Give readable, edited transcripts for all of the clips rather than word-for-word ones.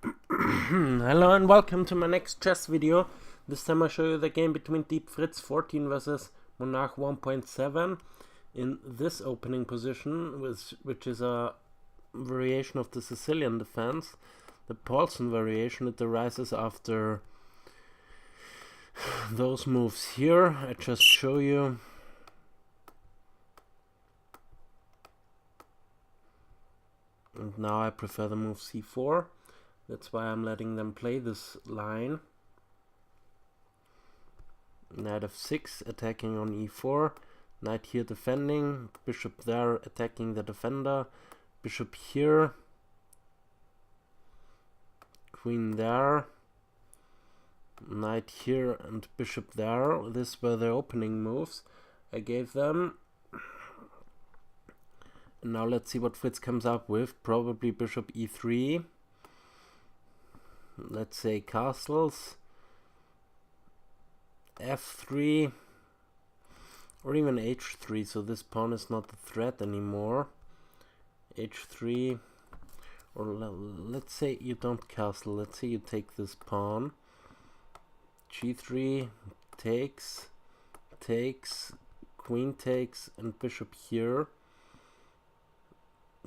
Hello and welcome to my next chess video. This time I show you the game between Deep Fritz 14 versus Monarch 1.7 in this opening position, which is a variation of the Sicilian defense. The Paulsen variation, it arises after those moves here. I just show you. And now I prefer the move c4. That's why I'm letting them play this line. Knight f6 attacking on e4. Knight here defending. Bishop there attacking the defender. Bishop here. Queen there. Knight here and bishop there. These were the opening moves I gave them. And now let's see what Fritz comes up with. Probably bishop e3. Let's say castles, f3, or even h3, so this pawn is not a threat anymore. h3, or let's say you don't castle, let's say you take this pawn. g3, takes, queen takes, and bishop here.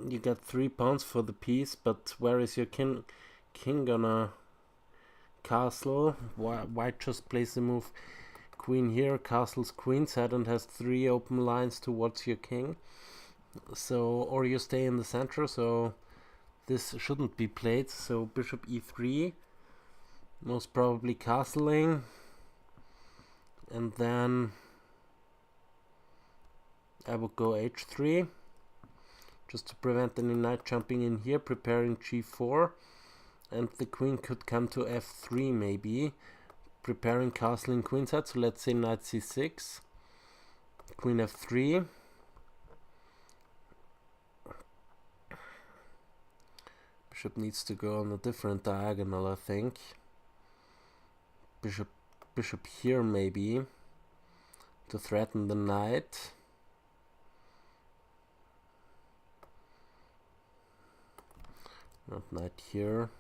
You got 3 pawns for the piece, but where is your king gonna castle? White just plays the move queen here, castles queenside, and has 3 open lines towards your king. So, or you stay in the center, so this shouldn't be played. So bishop e3, most probably castling, and then I would go h3 just to prevent any knight jumping in here, preparing g4. And the queen could come to f3 maybe, preparing castling queenside. So let's say knight c6, queen f3, bishop needs to go on a different diagonal, I think. Bishop here maybe to threaten the knight. Not knight here.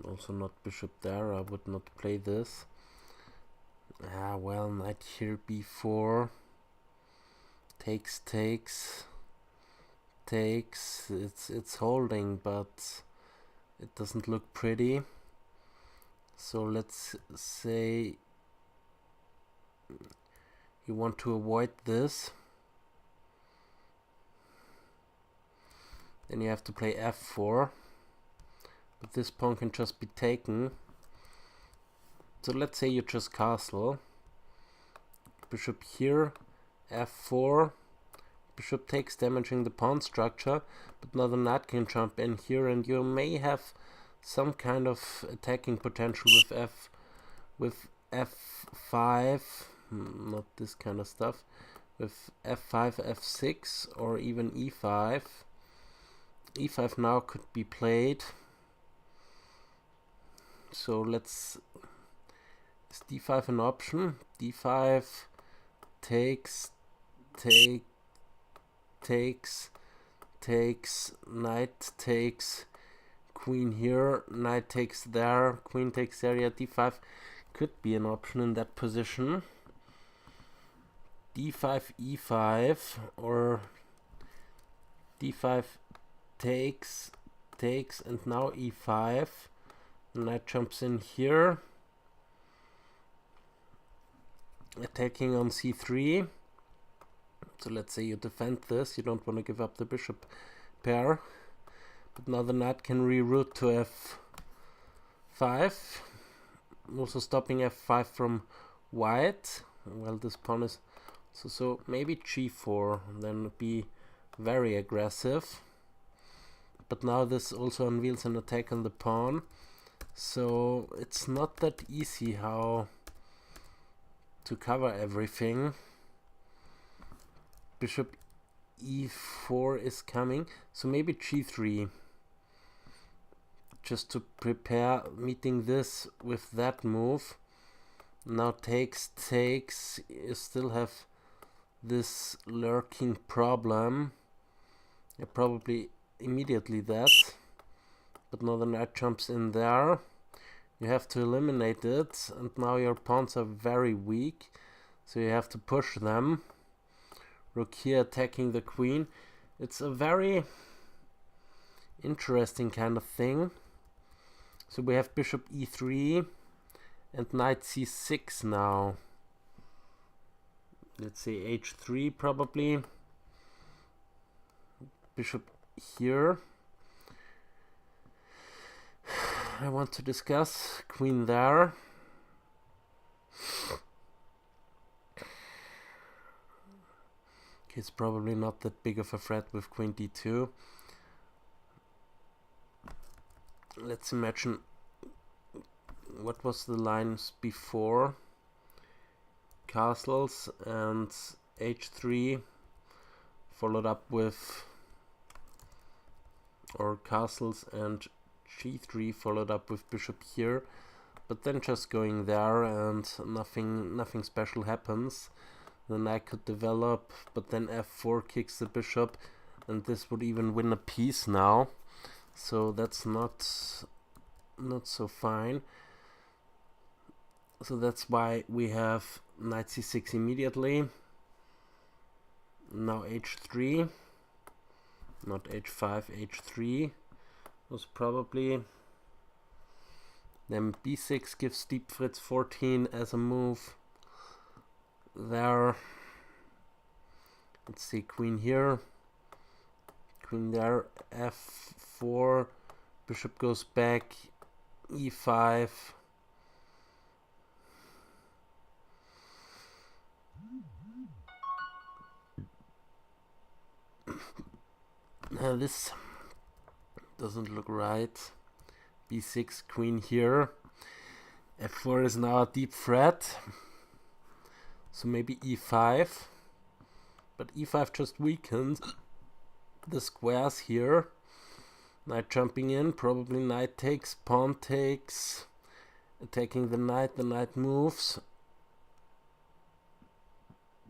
Also not bishop there, I would not play this. Well, knight here b4. Takes. It's holding, but it doesn't look pretty. So let's say you want to avoid this. Then you have to play f4. But this pawn can just be taken. So let's say you just castle. Bishop here, f4. Bishop takes, damaging the pawn structure. But now the knight can jump in here, and you may have some kind of attacking potential with f5. Not this kind of stuff. With f5, f6, or even e5. e5 now could be played. So is d5 an option? d5 takes, knight takes, queen here, knight takes there, queen takes there. Yeah, d5 could be an option in that position. d5, e5, or d5 takes, and now e5. Knight jumps in here, attacking on c3. So let's say you defend this, you don't want to give up the bishop pair. But now the knight can reroute to f5, also stopping f5 from white. Well, this pawn is so maybe g4, then be very aggressive. But now this also unveils an attack on the pawn. So it's not that easy how to cover everything. Bishop e4 is coming, so maybe g3, just to prepare meeting this with that move. Now takes, you still have this lurking problem. Probably immediately that. But now the knight jumps in there. You have to eliminate it, and now your pawns are very weak, so you have to push them. Rook here attacking the queen. It's a very interesting kind of thing. So we have bishop e3 and knight c6 now. Let's say h3 probably. Bishop here. I want to discuss queen there. It's probably not that big of a threat with queen d2. Let's imagine what was the lines before. Castles and h3 followed up with, or castles and g3 followed up with bishop here, but then just going there and nothing special happens. The knight could develop, but then f4 kicks the bishop, and this would even win a piece now. So that's not so fine. So that's why we have knight c6 immediately. Now h3, not h5, h3 was probably. Then b6 gives deep Fritz 14 as a move. There, let's see, queen here, queen there, f4, bishop goes back, e5. This doesn't look right. b6, queen here. f4 is now a deep threat. So maybe e5. But e5 just weakens the squares here. Knight jumping in, probably knight takes, pawn takes, attacking the knight moves.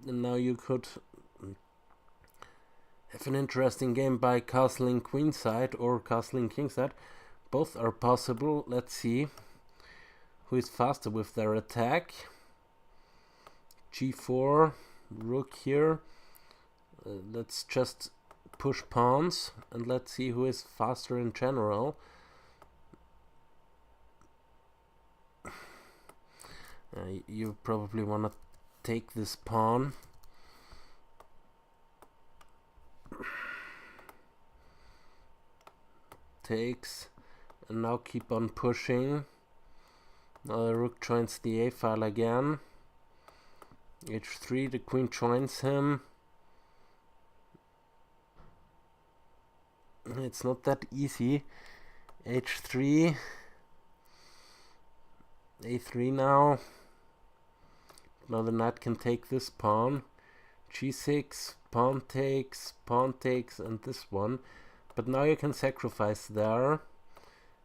And now you could have an interesting game by castling queenside or castling kingside. Both are possible. Let's see who is faster with their attack. g4, rook here. Let's just push pawns and let's see who is faster in general. You probably want to take this pawn. Takes, and now keep on pushing. Now the rook joins the a file again. h3, the queen joins him. It's not that easy. h3, a3 now. Now the knight can take this pawn. g6, pawn takes, and this one. But now you can sacrifice there.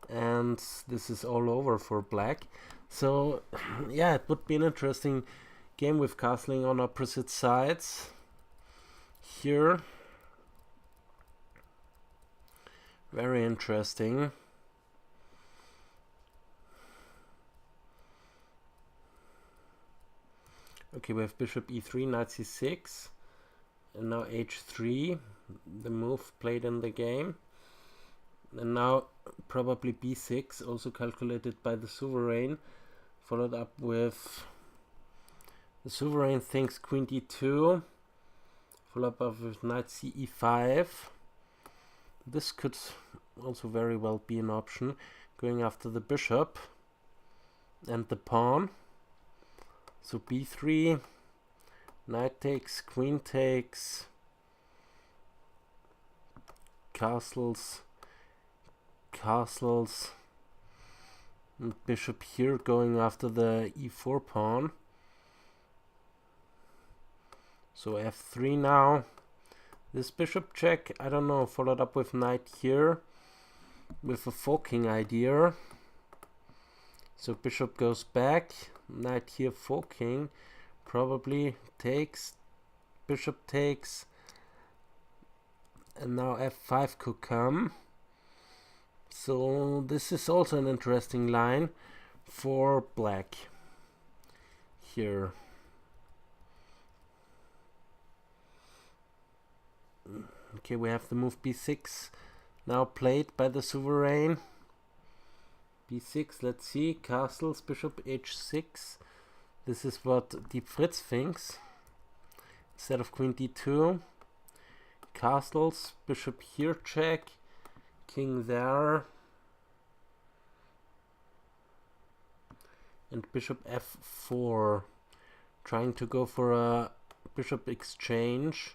And this is all over for black. So, yeah, it would be an interesting game with castling on opposite sides. Here. Very interesting. Okay, we have bishop e3, knight c6, and now h3, the move played in the game. And now probably b6, also calculated by the sovereign, followed up with the sovereign thinks queen d2, followed up with knight ce5. This could also very well be an option, going after the bishop and the pawn. So b3, knight takes, queen takes, castles, and bishop here going after the e4 pawn. So f3 now. This bishop check, I don't know, followed up with knight here with a forking idea. So bishop goes back, knight here forking, probably takes, bishop takes, And now f5 could come. So this is also an interesting line for black here. Okay, we have the move b6 now played by the sovereign. b6, let's see, castles, bishop h6. This is what Deep Fritz thinks. Instead of queen d2, castles, bishop here check, king there, and bishop f4, trying to go for a bishop exchange,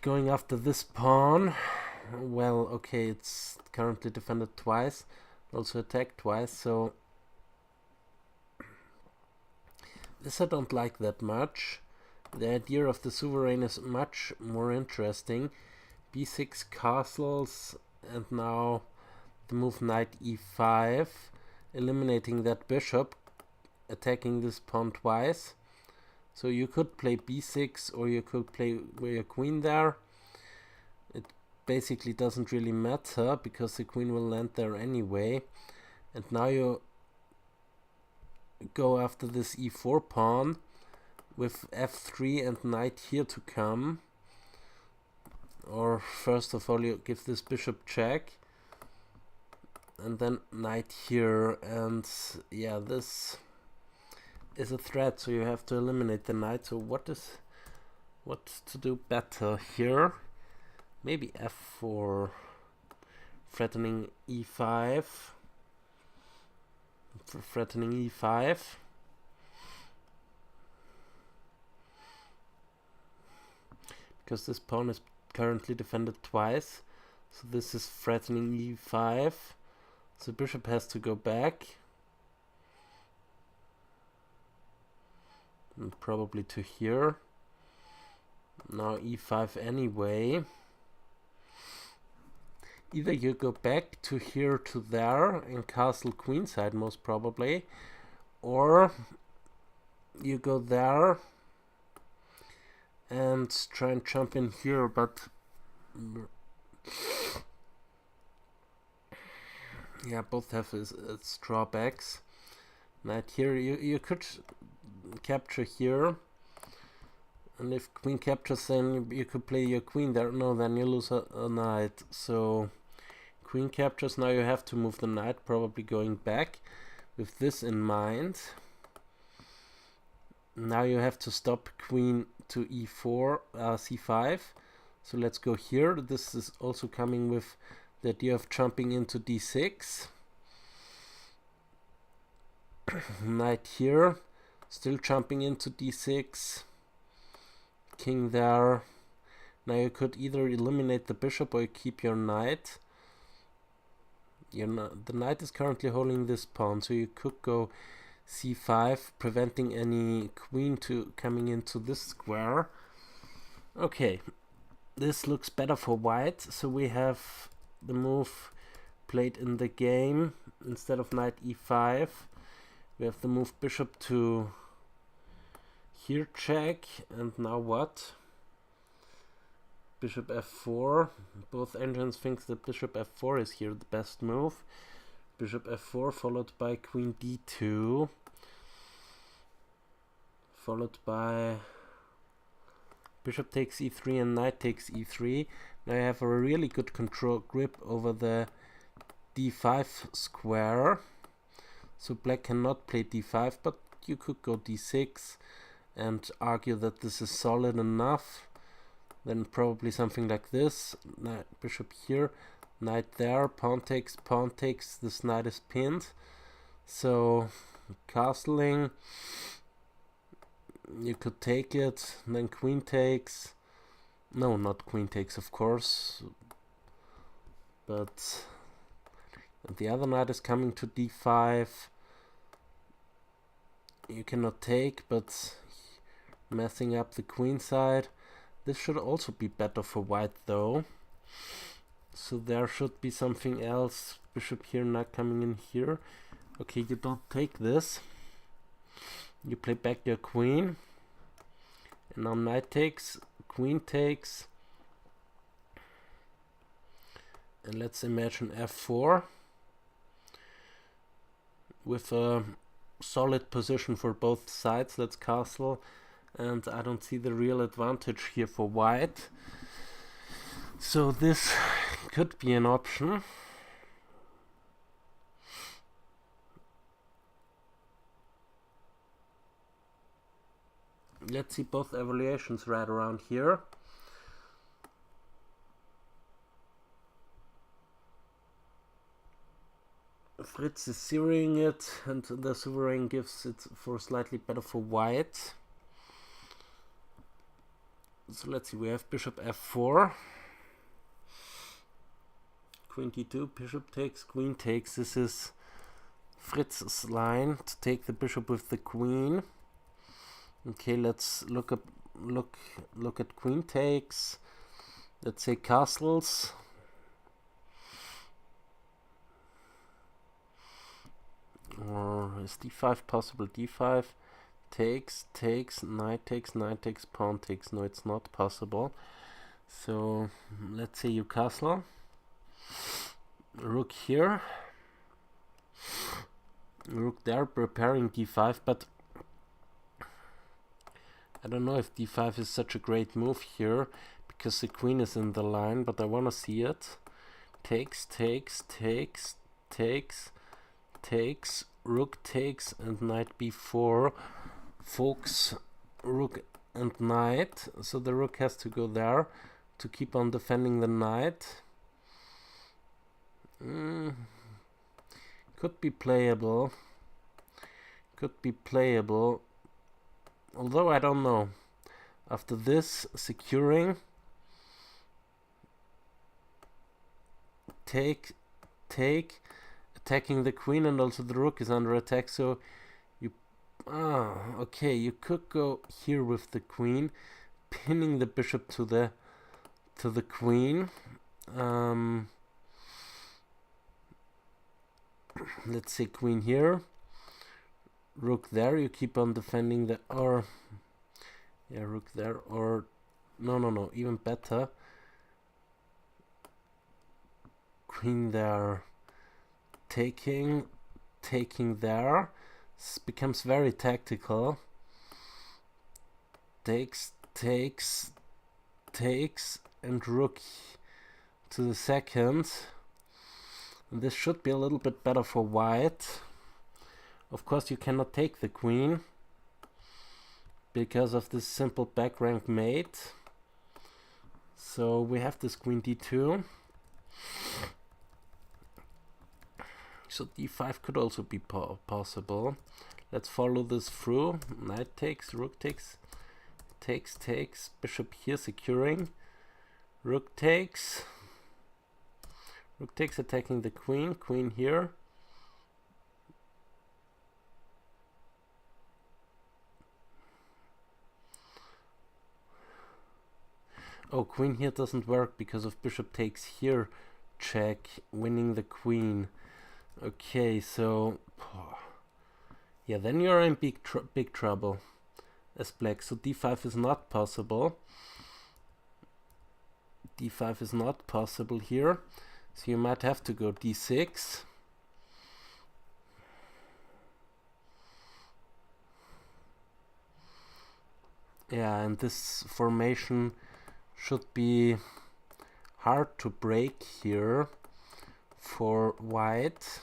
going after this pawn. Well, okay, it's currently defended twice, also attacked twice, so this I don't like that much. The idea of the sovereign is much more interesting. b6 castles, and now the move knight e5, eliminating that bishop, attacking this pawn twice. So you could play b6 or you could play with your queen there. It basically doesn't really matter because the queen will land there anyway. And now you go after this e4 pawn with f3 and knight here to come. Or first of all you give this bishop check and then knight here, and yeah, this is a threat, so you have to eliminate the knight. So what to do better here? Maybe f4, threatening e5, threatening e5. Because this pawn is currently defended twice, so this is threatening e5. So bishop has to go back, and probably to here. Now e5 anyway. Either you go back to here to there and castle queenside most probably, or you go there and try and jump in here, but yeah, both have its drawbacks. Knight here, you could capture here, and if queen captures, then you could play your queen there. No, then you lose a knight. So queen captures, now you have to move the knight, probably going back with this in mind. Now you have to stop queen to e4, c5. So let's go here. This is also coming with the idea of jumping into d6. Knight here, still jumping into d6. King there. Now you could either eliminate the bishop or you keep your knight. The knight is currently holding this pawn, so you could go c5, preventing any queen to coming into this square. Okay, this looks better for white, so we have the move played in the game. Instead of knight e5, we have the move bishop to here check, and now what? Bishop f4. Both engines think that bishop f4 is here the best move. Bishop f4 followed by queen d2, followed by bishop takes e3 and knight takes e3. Now I have a really good control grip over the d5 square, so black cannot play d5, but you could go d6 and argue that this is solid enough. Then probably something like this. Knight, bishop here, knight there, pawn takes, this knight is pinned. So castling, you could take it, then queen takes. No, not queen takes, of course. But the other knight is coming to d5. You cannot take, but messing up the queen side. This should also be better for white though. So there should be something else. Bishop here not coming in here. Okay, you don't take this. You play back your queen. And now knight takes, queen takes. And let's imagine f4 with a solid position for both sides. Let's castle, and I don't see the real advantage here for white. So this could be an option. Let's see both evaluations right around here. Fritz is zeroing it, and the sovereign gives it for slightly better for white. So let's see, we have bishop f4, queen d2, bishop takes, queen takes. This is Fritz's line to take the bishop with the queen. Okay, let's look at queen takes. Let's say castles. Or is d5 possible? d5 takes, knight takes, pawn takes. No, it's not possible. So let's say you castle. Rook here. Rook there, preparing d5, but I don't know if d5 is such a great move here, because the queen is in the line, but I want to see it. Takes, rook takes, and knight b4 forks rook and knight, so the rook has to go there to keep on defending the knight. Could be playable, although I don't know. After this, securing, take, attacking the queen, and also the rook is under attack, so you okay, you could go here with the queen, pinning the bishop to the queen. Let's say queen here, rook there, you keep on defending the, or yeah, rook there, or no, even better, queen there, taking there. This becomes very tactical. Takes, and rook to the second. And this should be a little bit better for white. Of course, you cannot take the queen because of this simple back rank mate. So we have this queen d2. So d5 could also be possible. Let's follow this through. Knight takes, rook takes, bishop here securing, rook takes, attacking the queen, queen here. Oh, queen here doesn't work because of bishop takes here, check, winning the queen. Okay, so yeah, then you're in big trouble as black. So d5 is not possible. d5 is not possible here. So you might have to go d6. Yeah, and this formation should be hard to break here for white.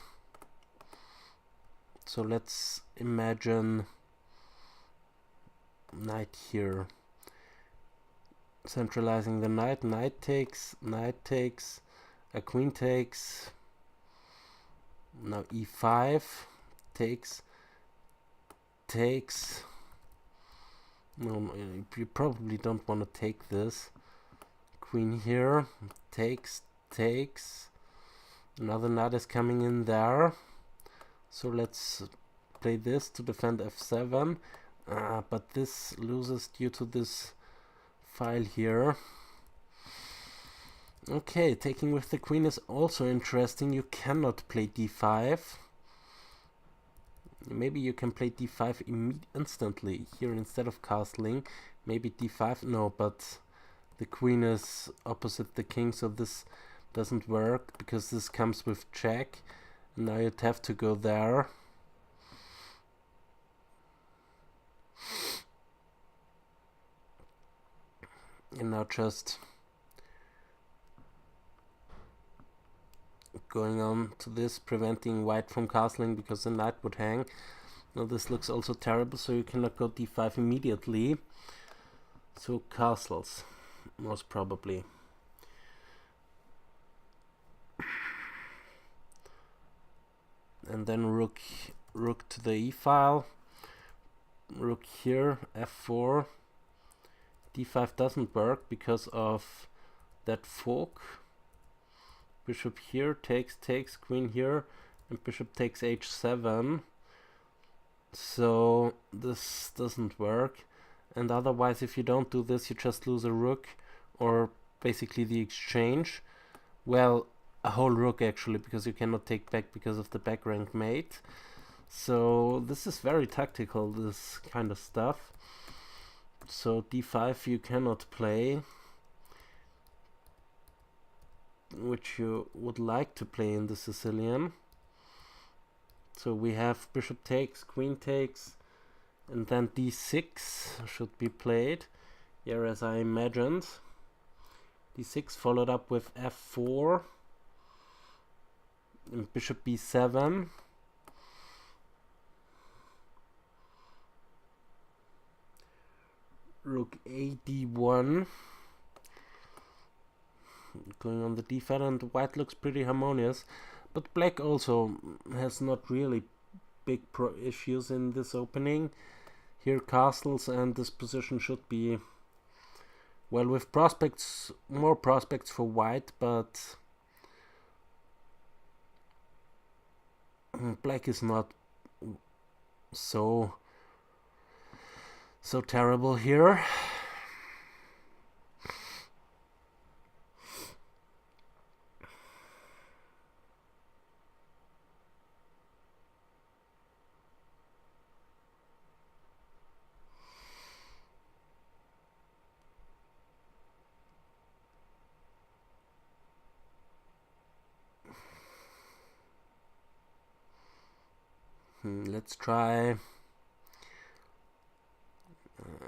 So let's imagine knight here, centralizing the knight. Knight takes, a queen takes, now e5, takes, no, you probably don't want to take this. Queen here, takes, another knight is coming in there, so let's play this to defend f7, but this loses due to this file here. Okay, taking with the queen is also interesting. You cannot play d5. Maybe you can play d5 instantly here instead of castling. Maybe d5, no, but the queen is opposite the king, so this Doesn't work because this comes with check. Now you'd have to go there. And now just going on to this, preventing white from castling because the knight would hang. Now this looks also terrible, so you cannot go d5 immediately. So castles, most probably. And then rook to the e-file. Rook here, f4. d5 doesn't work because of that fork. Bishop here takes, queen here, and bishop takes h7. So this doesn't work. And otherwise, if you don't do this, you just lose a rook, or basically the exchange. Well, a whole rook actually, because you cannot take back because of the back rank mate. So this is very tactical, this kind of stuff. So d5 you cannot play, which you would like to play in the Sicilian. So we have bishop takes, queen takes, and then d6 should be played. Here, as I imagined. d6 followed up with f4 and bishop b7. Rook a d1. Going on the d file, and white looks pretty harmonious, but black also has not really big issues in this opening. Here castles, and this position should be, well, with prospects, more prospects for white, but black is not so terrible here. Let's try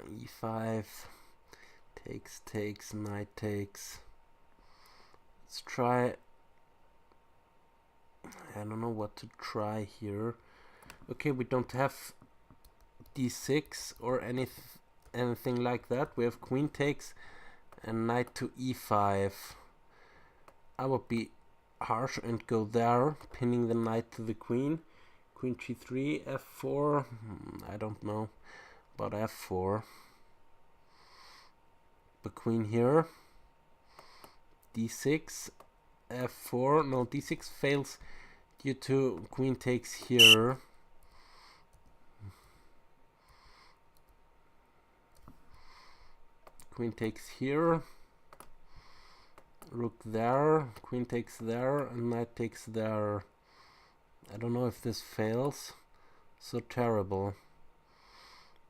e5, takes, knight takes. Let's try, I don't know what to try here. Okay, we don't have d6 or anything like that. We have queen takes and knight to e5. I would be harsh and go there, pinning the knight to the queen. Queen g3, f4, I don't know about f4. The queen here, d6, f4, no, d6 fails due to queen takes here. Queen takes here, rook there, queen takes there, and knight takes there. I don't know if this fails. So terrible.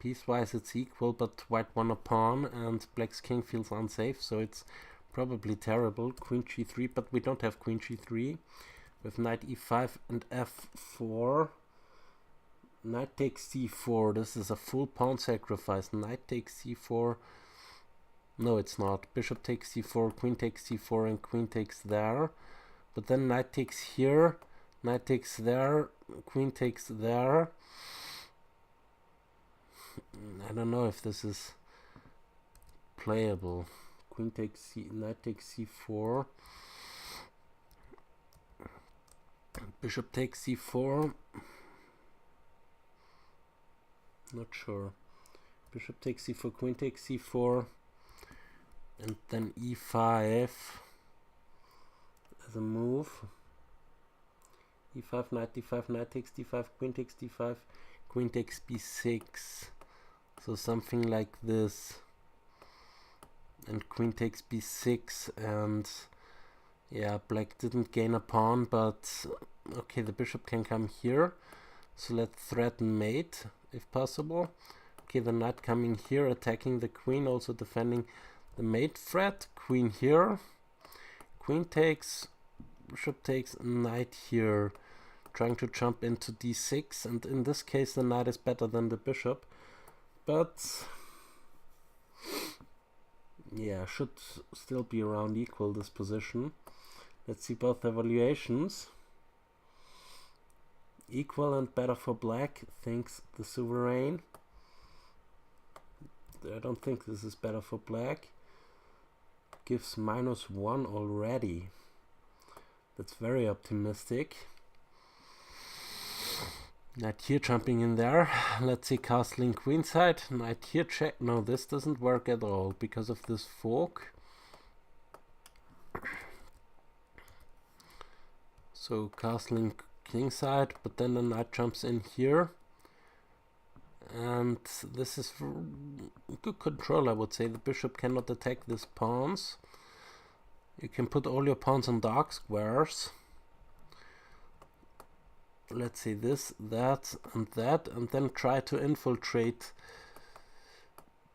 Piecewise it's equal, but white won a pawn and black's king feels unsafe, so it's probably terrible. Queen g3, but we don't have queen g3. With knight e5 and f4. Knight takes c4. This is a full pawn sacrifice. Knight takes c4. No, it's not. Bishop takes c4, queen takes c4, and queen takes there. But then knight takes here. Knight takes there, queen takes there. I don't know if this is playable. Queen takes c, knight takes c4. Bishop takes c4. Not sure. Bishop takes c4, queen takes c4. And then e5 as a move. e5, knight d5, knight takes d5, queen takes d5, queen takes b6. So something like this. And queen takes b6, and yeah, black didn't gain a pawn, but okay, the bishop can come here. So let's threaten mate, if possible. Okay, the knight coming here, attacking the queen, also defending the mate threat. Queen here. queen takes, bishop takes, knight here, trying to jump into d6, and in this case the knight is better than the bishop, but yeah, should still be around equal, this position. Let's see both evaluations. Equal and better for black, thinks the sovereign. I don't think this is better for black. Gives -1 already. That's very optimistic. Knight here jumping in there. Let's see, castling queenside. Knight here check. No, this doesn't work at all because of this fork. So castling kingside, but then the knight jumps in here. And this is good control, I would say. The bishop cannot attack these pawns. You can put all your pawns on dark squares. Let's see, this, that, and then try to infiltrate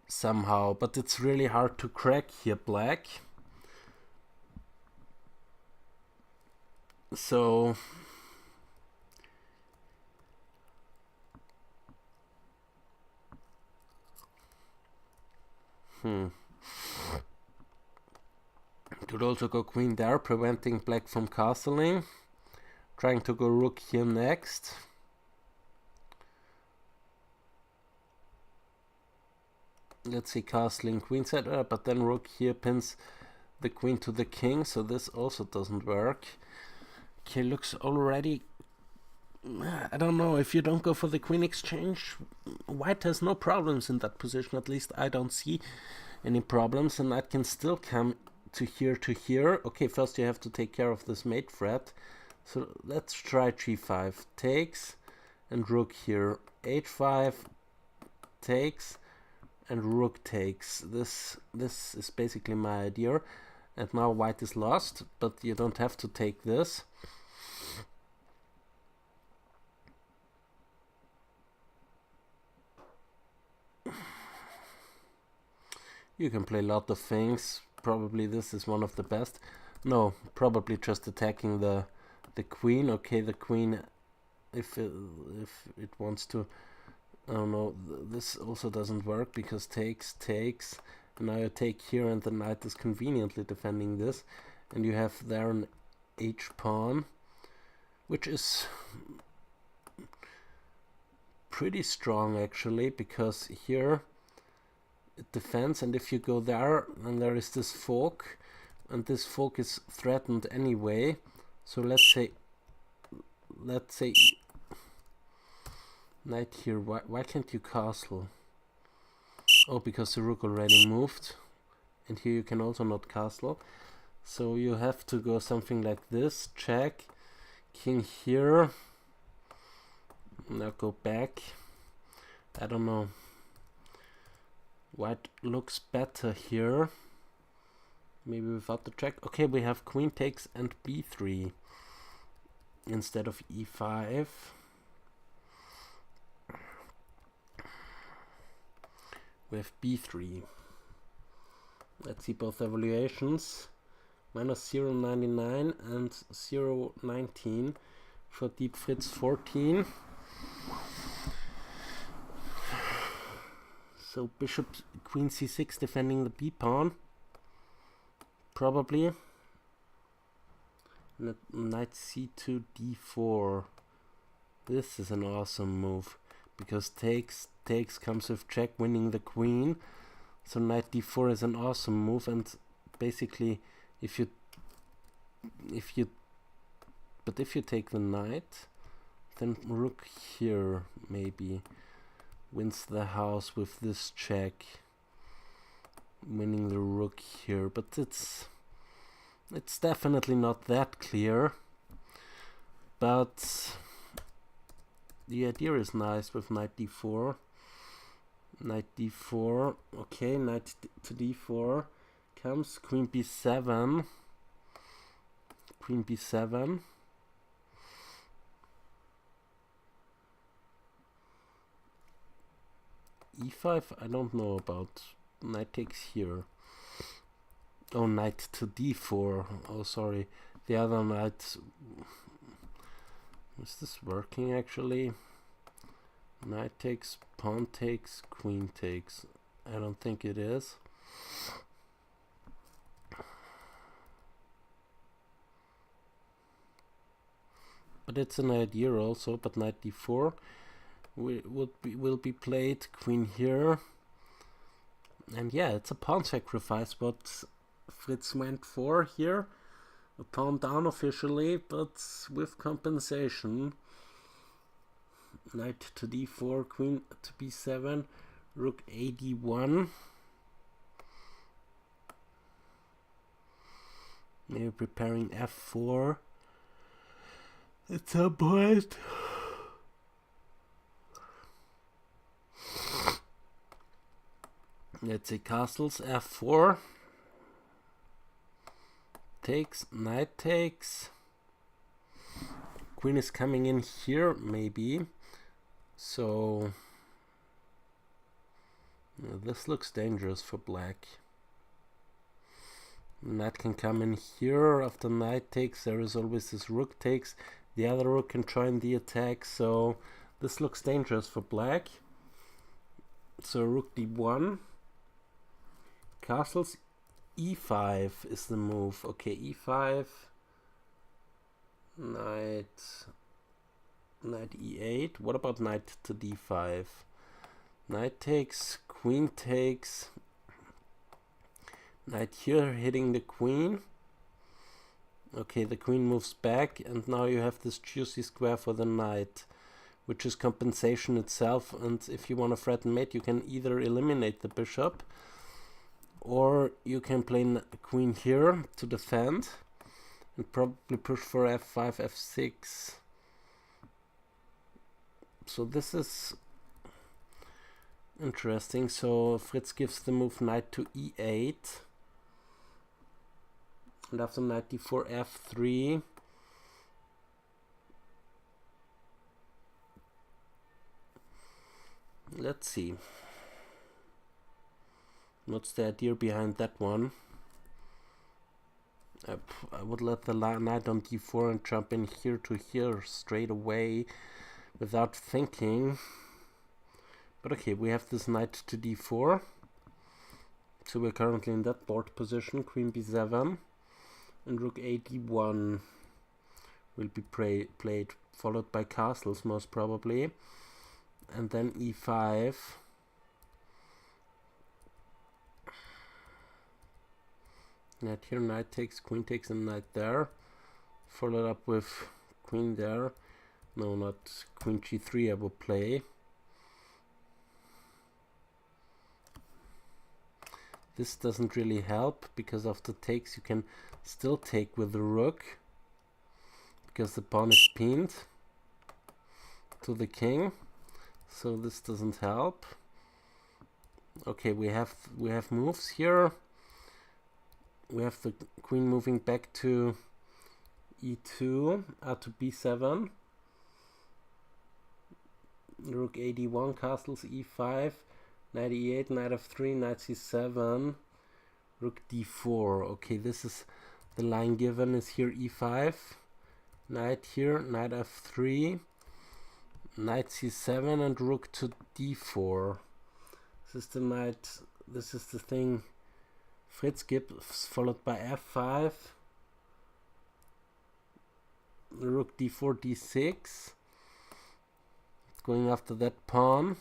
somehow. But it's really hard to crack here, black. So could also go queen there, preventing black from castling. Trying to go rook here next. Let's see, castling queenside, but then rook here pins the queen to the king, so this also doesn't work. Okay, looks already, I don't know, if you don't go for the queen exchange, white has no problems in that position. At least I don't see any problems, and knight can still come to here to here. Okay, first you have to take care of this mate threat. So let's try g5 takes and rook here. h5 takes and rook takes. This is basically my idea. And now white is lost, but you don't have to take this. You can play a lot of things. Probably this is one of the best. No, probably just attacking the queen. Okay, the queen, if it wants to, I don't know, this also doesn't work because takes, and now you take here and the knight is conveniently defending this, and you have there an h pawn, which is pretty strong actually, because here it defends, and if you go there, then there is this fork, and this fork is threatened anyway. So let's say knight here. Why can't you castle? Oh, because the rook already moved, and here you can also not castle. So you have to go something like this. Check, king here. Now go back. I don't know. White looks better here. Maybe without the check. Okay, we have queen takes and b3 instead of e5. We have b3. Let's see both evaluations. -0.99 and 0.19 for deep Fritz 14. So bishop queen c6 defending the b pawn. Probably. Knight c2 d4. This is an awesome move because takes comes with check, winning the queen. So knight d4 is an awesome move, and basically if you take the knight, then rook here maybe wins the house with this check, winning the rook here, but it's definitely not that clear. But the idea is nice with knight d4. Knight d4, okay, knight to d4 comes, queen b7, queen b7. e5, I don't know about. Knight takes here. Oh, knight to d4. Oh, sorry. The other knight... Is this working actually? Knight takes, pawn takes, queen takes. I don't think it is. But it's an idea also. But knight d4 will be played. Queen here. And yeah, it's a pawn sacrifice what Fritz went for here. A pawn down officially, but with compensation. Knight to d4, queen to b7, rook a d1. Maybe preparing f4 at some point. Let's say castles, f4. Takes, knight takes. Queen is coming in here, maybe. So this looks dangerous for black. Knight can come in here. After knight takes, there is always this rook takes. The other rook can join the attack. So this looks dangerous for black. So rook d1. Castles, e5 is the move. Okay, e5. Knight e8. What about knight to d5? Knight takes, queen takes. Knight here hitting the queen. Okay, the queen moves back, and now you have this juicy square for the knight, which is compensation itself. And if you want to threaten mate, you can either eliminate the bishop, or you can play queen here to defend and probably push for f5, f6. So this is interesting. So Fritz gives the move knight to e8. And after knight d4, f3. Let's see. What's the idea behind that one? I would let the knight on d4 and jump in here to here straight away without thinking. But okay, we have this knight to d4. So we're currently in that board position. Queen b7 and rook a d1 will be played, followed by castles most probably. And then e5. Knight here, knight takes, queen takes, and knight there. Followed up with queen there. No, not queen g3 I will play. This doesn't really help, because after takes you can still take with the rook, because the pawn is pinned to the king. So this doesn't help. Okay, we have moves here. We have the queen moving back to e2, to b7. Rook a d1, castles e5, knight e8, knight f3, knight c7, rook d4. Okay, this is the line given is here e5, knight here, knight f3, knight c7, and rook to d4. This is the knight. This is the thing Fritz gives, followed by f5, rook d4, d6, going after that pawn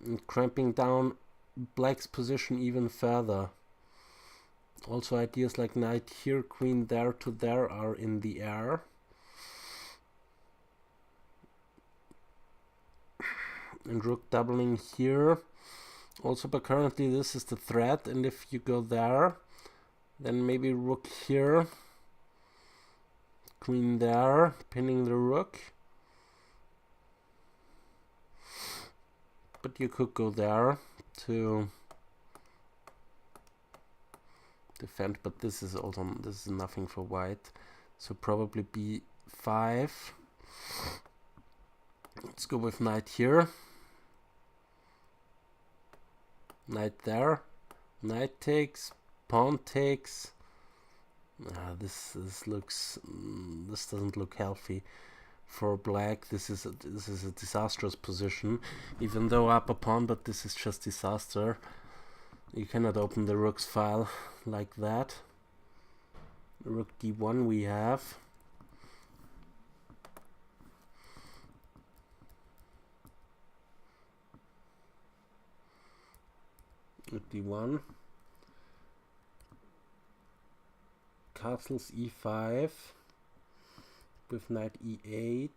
and cramping down black's position even further. Also ideas like knight here, queen there to there are in the air. And rook doubling here. Also, but currently this is the threat, and if you go there, then maybe rook here, queen there, pinning the rook. But you could go there to defend, but this is nothing for white. So probably b5. Let's go with knight here. Knight there, knight takes, pawn takes. This looks this doesn't look healthy for black. This is a disastrous position, even though up a pawn, but this is just disaster. You cannot open the rook's file like that. Rook d1 we have. Rook d1. Castles e5 with knight e8.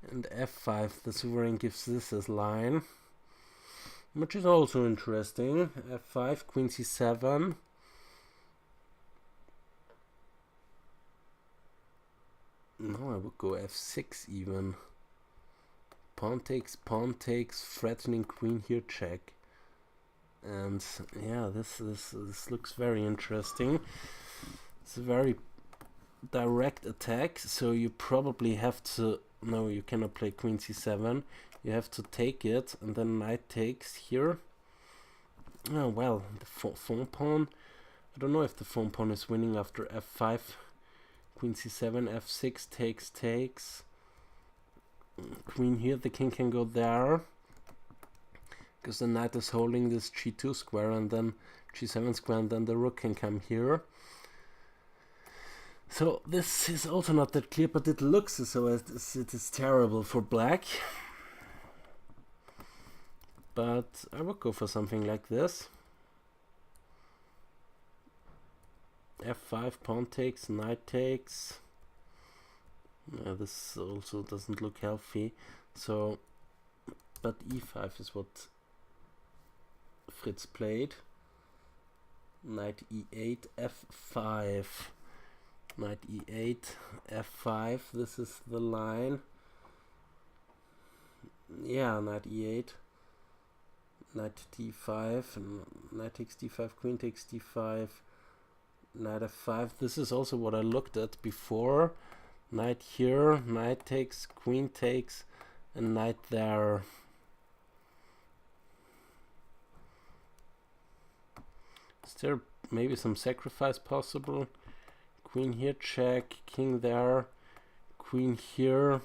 And f5, the sovereign gives this as line, which is also interesting. f5, queen c7. No, I would go f6 even. Pawn takes, threatening queen here, check. And yeah, this looks very interesting. It's a very direct attack, so you probably have to... No, you cannot play queen c7. You have to take it, and then knight takes here. Oh, well, the phone pawn. I don't know if the phone pawn is winning after f5. Queen c7, f6, takes. Queen here, the king can go there. Because the knight is holding this g2 square, and then g7 square, and then the rook can come here. So this is also not that clear, but it looks as though it is terrible for black. But I would go for something like this. f5, pawn takes, knight takes. This also doesn't look healthy. So, but e5 is what Fritz played. Knight e8, f5. Knight e8, f5. This is the line. Yeah, knight e8. Knight d5. Knight takes d5. Queen takes d5. Knight f5. This is also what I looked at before. Knight here. Knight takes. Queen takes. And knight there. Is there maybe some sacrifice possible? Queen here, check, king there, queen here,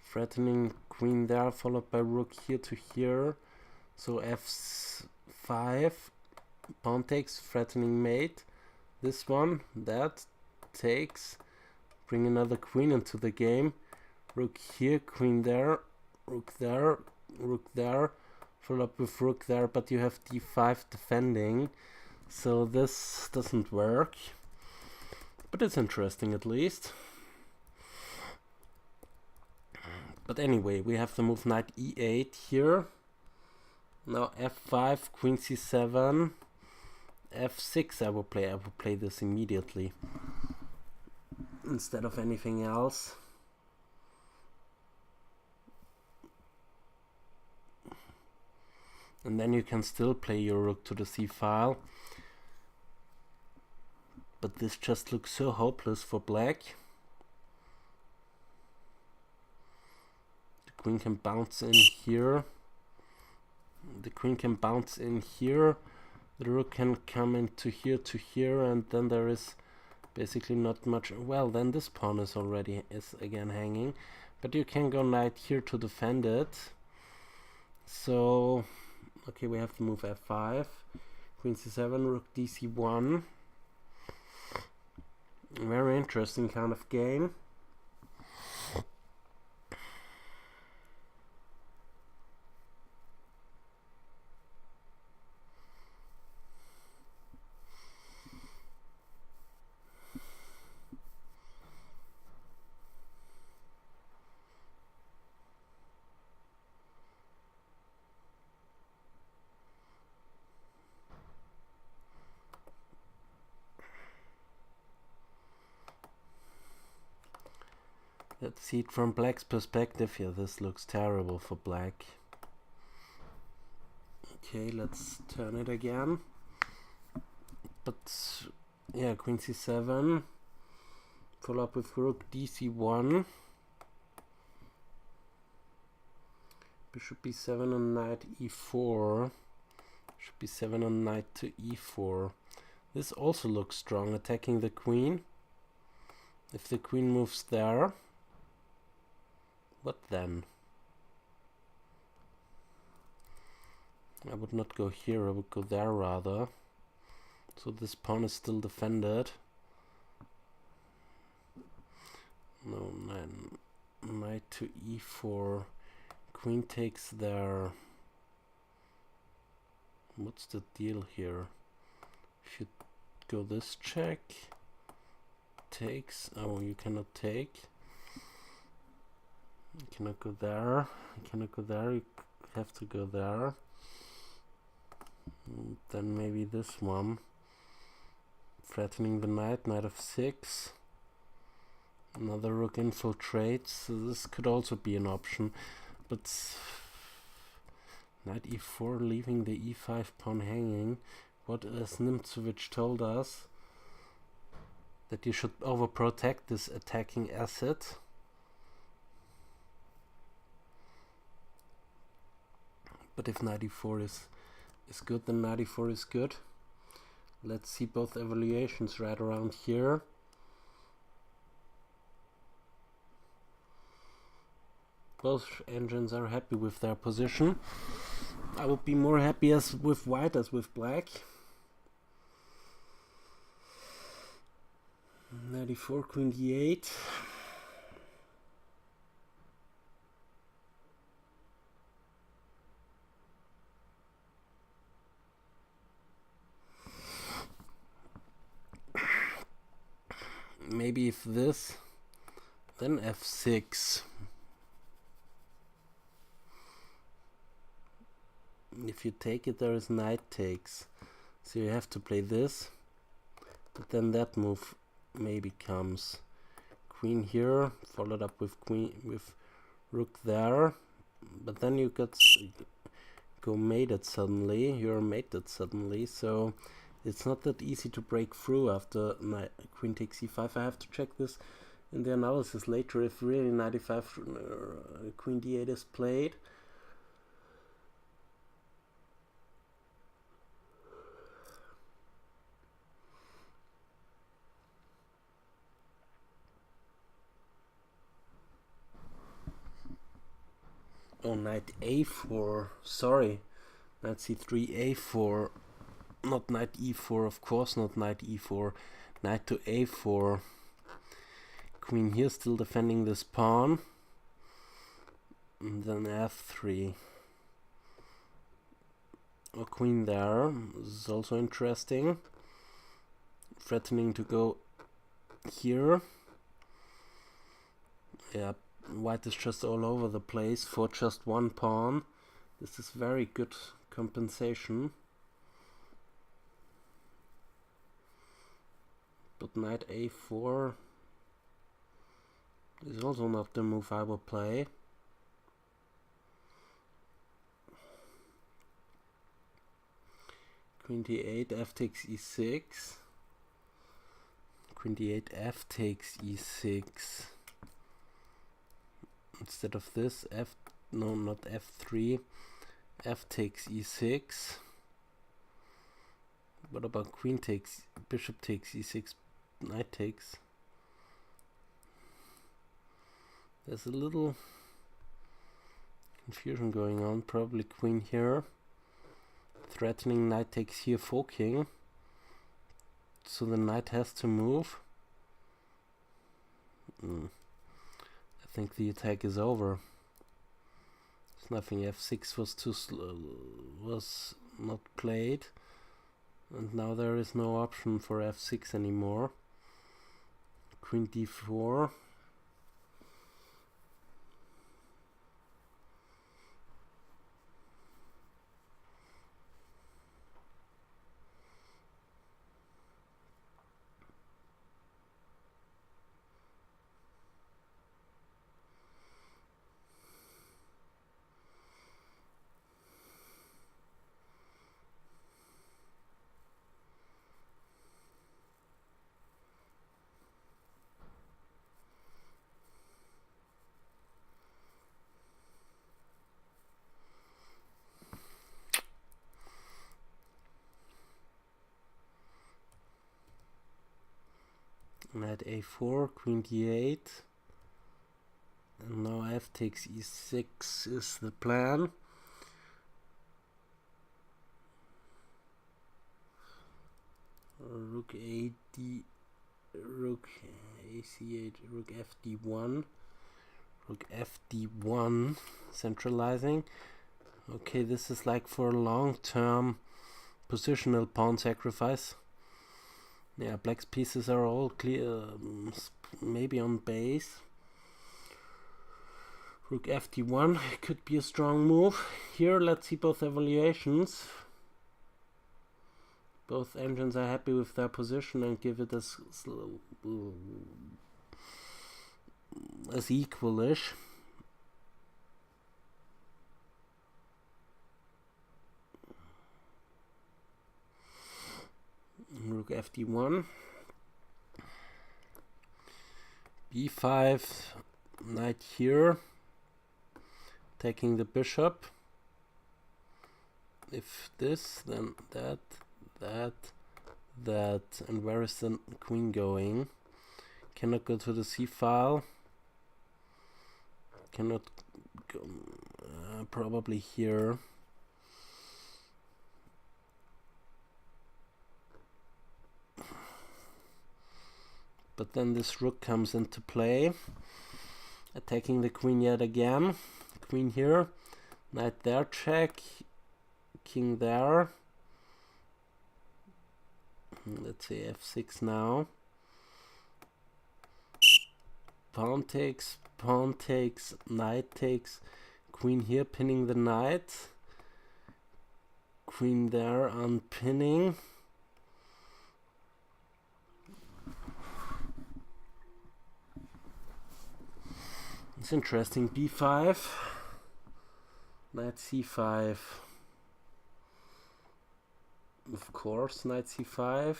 threatening queen there, followed by rook here to here, so f5, pawn takes, threatening mate, this one, that, takes, bring another queen into the game, rook here, queen there, rook there, follow up with rook there, but you have d5 defending. So this doesn't work, but it's interesting at least. But anyway, we have the move knight e8 here. Now f5, queen c7, f6 I will play this immediately instead of anything else. And then you can still play your rook to the c file. But this just looks so hopeless for black. The queen can bounce in here. The queen can bounce in here. The rook can come into here to here, and then there is basically not much. Well, then this pawn is again hanging. But you can go knight here to defend it. So, okay, we have to move f5. Queen c7, rook dc1. Very interesting kind of game. Let's see it from black's perspective. Yeah, this looks terrible for black. Okay, let's turn it again. But yeah, queen c7. Follow up with rook dc1. Bishop b7 on knight e4. Should be 7 on knight to e4. This also looks strong, attacking the queen. If the queen moves there, what then? I would not go here, I would go there rather. So this pawn is still defended. No, knight to e4. Queen takes there. What's the deal here? Should go this check. Takes. Oh, you cannot take. You cannot go there. You cannot go there. You have to go there. Then maybe this one. Threatening the knight. Knight f6. Another rook infiltrates. So this could also be an option. But knight e4, leaving the e5 pawn hanging. What as Nimzowitsch told us, that you should overprotect this attacking asset. But if knight e4 is good, then knight e4 is good. Let's see both evaluations right around here. Both engines are happy with their position. I would be more happy as with white as with black. Knight e4, queen d8. Maybe if this, then f6. If you take it, there is knight takes. So you have to play this. But then that move maybe comes. Queen here, followed up with queen with rook there. But then you go mated suddenly. You're mated suddenly. So it's not that easy to break through after queen takes e5. I have to check this in the analysis later if really knight e5 queen d8 is played. Oh, knight a4, sorry, knight c3, a4, not knight e4, of course not knight e4, knight to a4, queen here still defending this pawn, and then f3, or queen there, this is also interesting, threatening to go here, yeah. White is just all over the place for just one pawn. This is very good compensation. But knight a4 is also not the move I will play. Queen d8, f takes e6. Queen d8, f takes e6. Instead of this, not f3, f takes e6. What about queen takes, bishop takes e6, knight takes? There's a little confusion going on. Probably queen here, threatening knight takes here, forking. So the knight has to move. I think the attack is over. There's nothing. f6 was too slow, was not played, and now there is no option for f6 anymore. Queen d4. knight a4, queen d8, and now f takes e6 is the plan. Rook a d, rook ac8, rook f d1, rook f d1, centralizing. Okay, this is like for long-term positional pawn sacrifice. Yeah, black's pieces are all clear, maybe on base. Rook f d1 could be a strong move. Here, let's see both evaluations. Both engines are happy with their position and give it as equalish. Rook f d1, b5, knight here, taking the bishop. If this, then that, and where is the queen going? Cannot go to the c file. Cannot go, probably here. But then this rook comes into play, attacking the queen yet again. Queen here, knight there, check, king there. Let's say f6 now. Pawn takes, knight takes, queen here pinning the knight. Queen there unpinning. It's interesting. b5, knight c5. Of course, knight c5.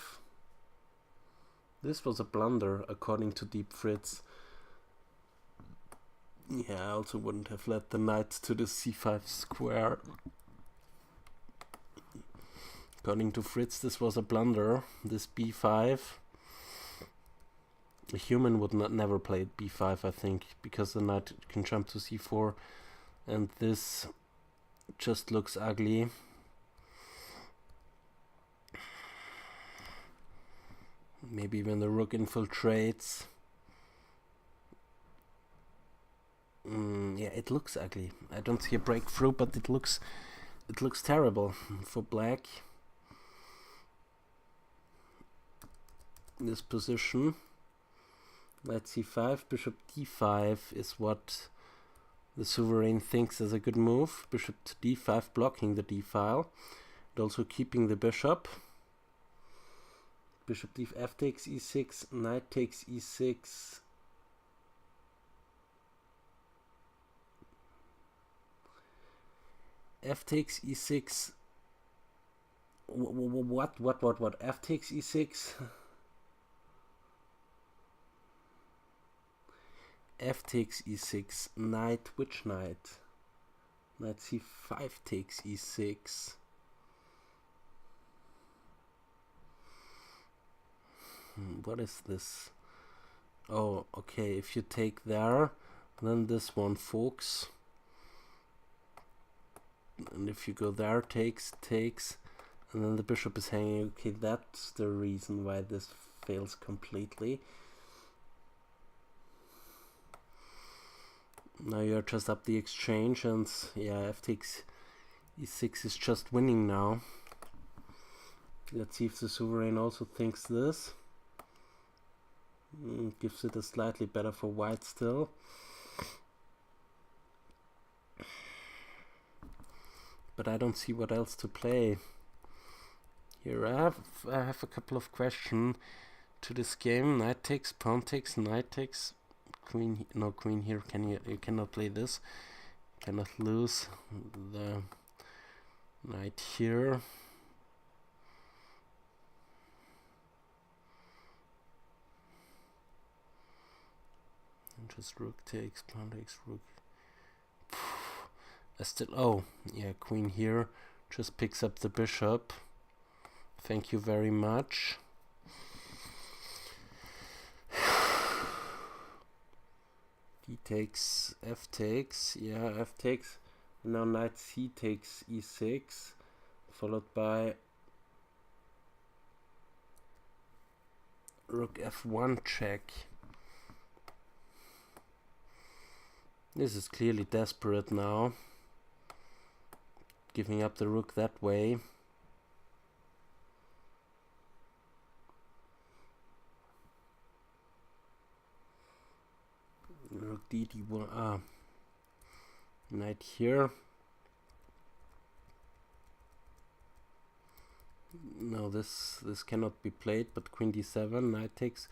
This was a blunder, according to Deep Fritz. Yeah, I also wouldn't have led the knight to the c5 square. According to Fritz, this was a blunder, this b5. A human would never play b5, I think, because the knight can jump to c4, and this just looks ugly. Maybe when the rook infiltrates. Yeah, it looks ugly. I don't see a breakthrough, but it looks terrible for black. This position. Knight c5, bishop d5 is what the sovereign thinks is a good move. Bishop to d5, blocking the d file, and also keeping the bishop. Bishop d, f takes e6, knight takes e6. F takes e6. What? F takes e6. F takes e6, knight, which knight? Knight c5 takes e6. What is this? Oh, okay, if you take there, then this one forks. And if you go there, takes, and then the bishop is hanging. Okay, that's the reason why this fails completely. Now you're just up the exchange, and yeah, f takes e6 is just winning now. Let's see if the sovereign also thinks this. Gives it a slightly better for white still. But I don't see what else to play. Here I have a couple of questions to this game. Knight takes, pawn takes, knight takes, queen. No queen here. You cannot play this. Cannot lose the knight here. And just rook takes, pawn takes, rook. Oh yeah, queen here just picks up the bishop. Thank you very much. takes, f takes, yeah, f takes. Now knight c takes e6, followed by rook f1 check. This is clearly desperate now, giving up the rook that way. Rook d1, knight here. No, this cannot be played, but queen d7, knight takes,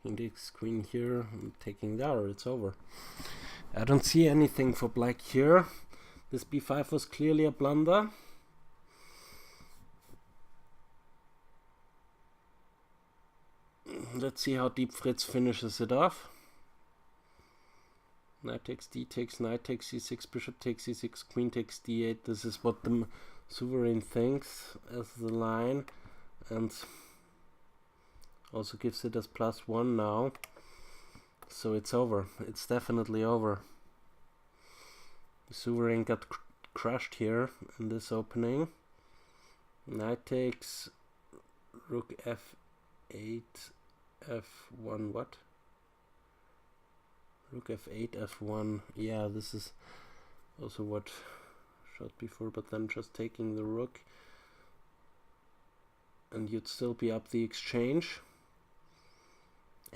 king takes, queen here, and taking there, it's over. I don't see anything for black here. This b5 was clearly a blunder. Let's see how deep Fritz finishes it off. Knight takes d takes, knight takes c6, bishop takes c6, queen takes d8. This is what the sovereign thinks as the line, and also gives it as +1 now. So it's over. It's definitely over. The sovereign got crushed here in this opening. Knight takes, rook f8, f1, what? Rook f8, f1. Yeah, this is also what shot before, but then just taking the rook, and you'd still be up the exchange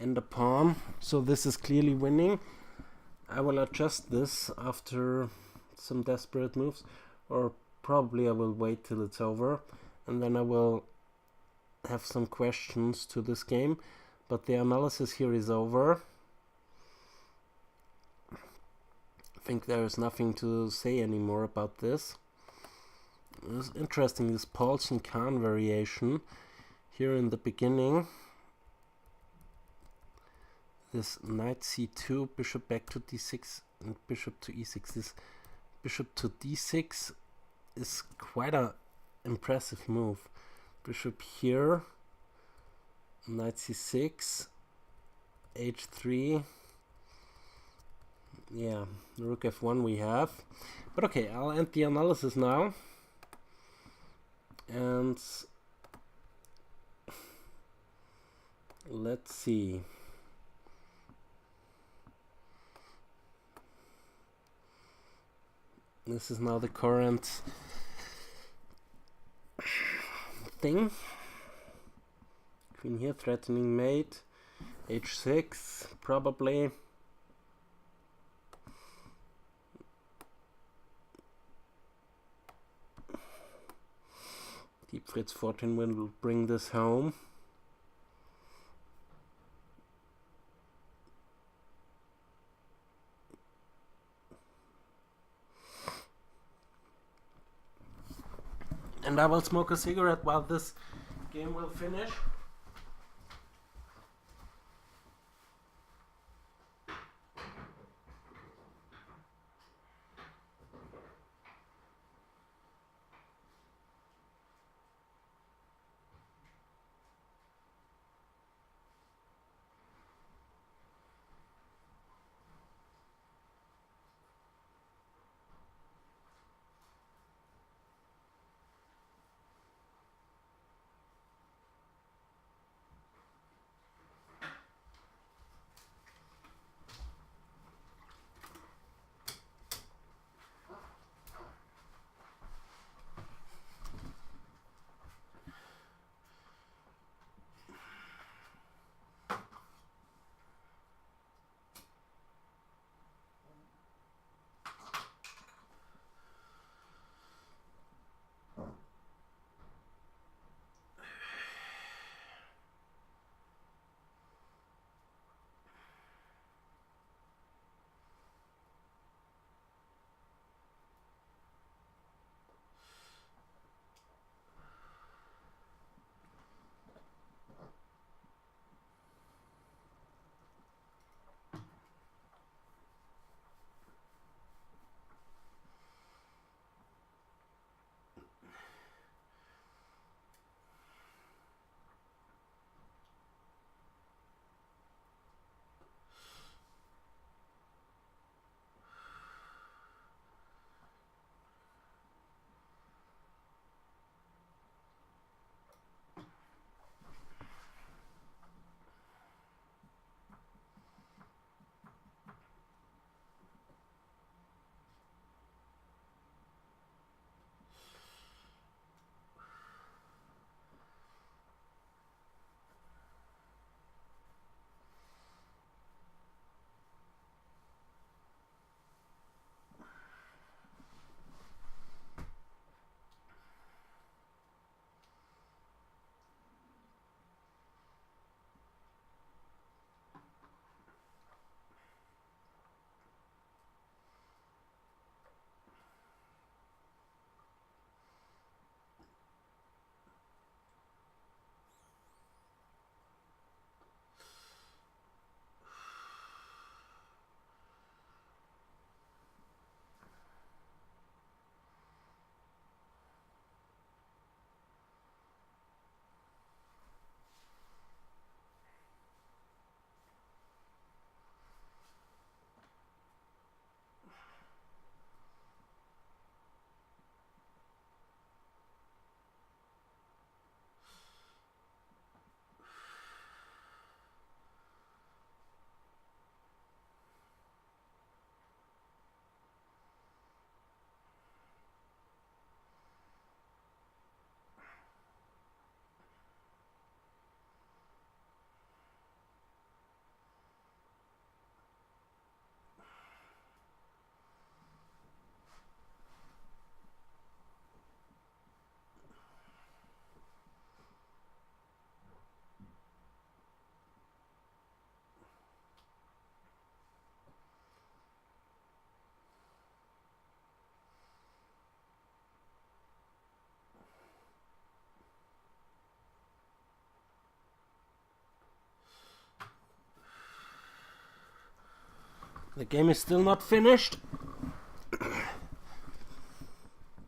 and a pawn. So this is clearly winning. I will adjust this after some desperate moves, or probably I will wait till it's over, and then I will have some questions to this game, but the analysis here is over. I think there is nothing to say anymore about this. It's interesting, this Paulsen Khan variation here in the beginning. This knight c2, bishop back to d6, and bishop to e6. This bishop to d6 is quite a impressive move. Bishop here, knight c6, h3. Yeah, rook f1 we have. But okay, I'll end the analysis now. And let's see. This is now the current thing. Queen here threatening mate. h6 probably. Deep Fritz 14 will bring this home. And I will smoke a cigarette while this game will finish. The game is still not finished.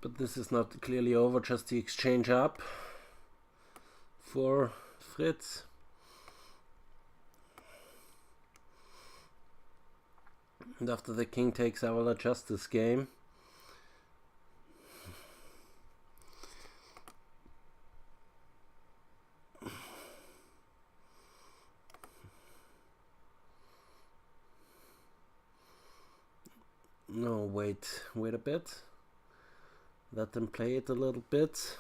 But this is not clearly over, just the exchange up for Fritz. And after the king takes, I will adjust this game. No, wait a bit. Let them play it a little bit.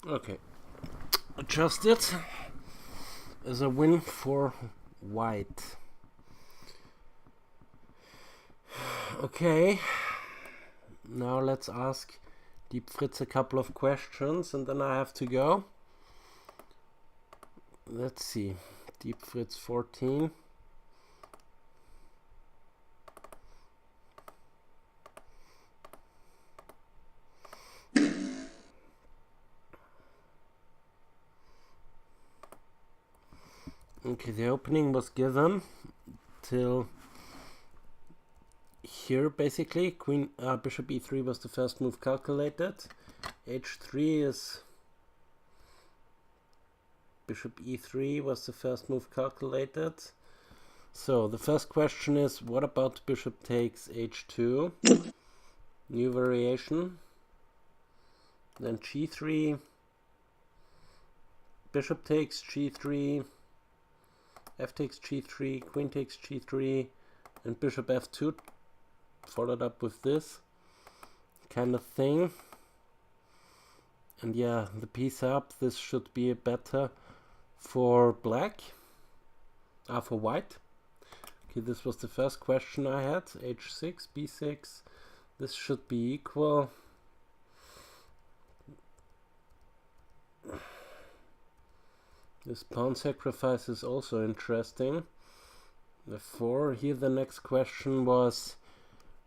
Okay, adjust it as a win for white. Okay, now let's ask Deep Fritz a couple of questions and then I have to go. Let's see, Deep Fritz 14. Okay, the opening was given till here basically. Bishop e3 was the first move calculated. h3 is bishop e3 was the first move calculated. So the first question is, what about bishop takes h2? New variation. Then g3, bishop takes g3, f takes g3, queen takes g3, and bishop f2, followed up with this kind of thing. And yeah, the piece up, this should be better for black, for white. Okay, this was the first question I had. h6, b6, this should be equal. This pawn sacrifice is also interesting. Therefore, here the next question was,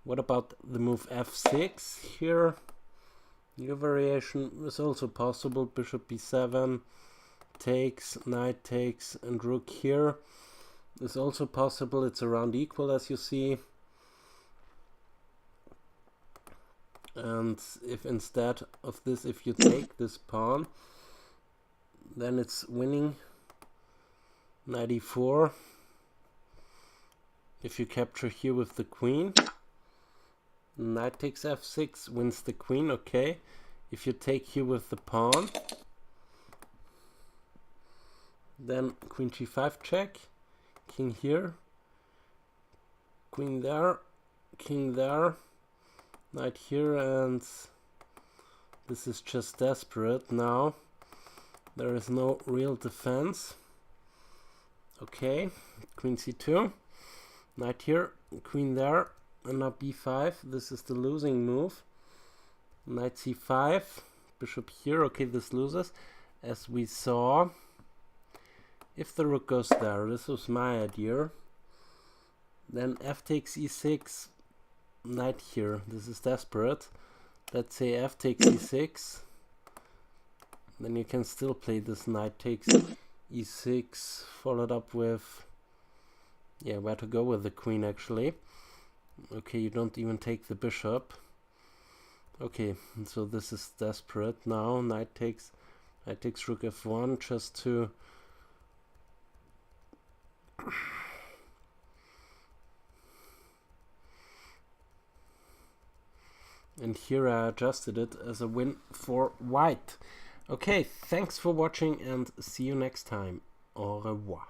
what about the move f6 here? New variation is also possible. Bishop b7 takes, knight takes, and rook here is also possible. It's around equal, as you see. And if instead of this, if you take this pawn, then it's winning. Knight e4. If you capture here with the queen, knight takes f6, wins the queen, okay. If you take here with the pawn, then queen g5 check, king here, queen there, king there, knight here, and this is just desperate now. There is no real defense. Okay, queen c2, knight here, queen there, and now b5. This is the losing move. Knight c5, bishop here. Okay, this loses. As we saw, if the rook goes there, this was my idea. Then f takes e6, knight here. This is desperate. Let's say f takes e6. Then you can still play this knight takes e6, followed up with, yeah, where to go with the queen actually. Okay, you don't even take the bishop. Okay, so this is desperate now. Knight takes rook f1 just to and here I adjusted it as a win for white. Okay, thanks for watching and see you next time. Au revoir.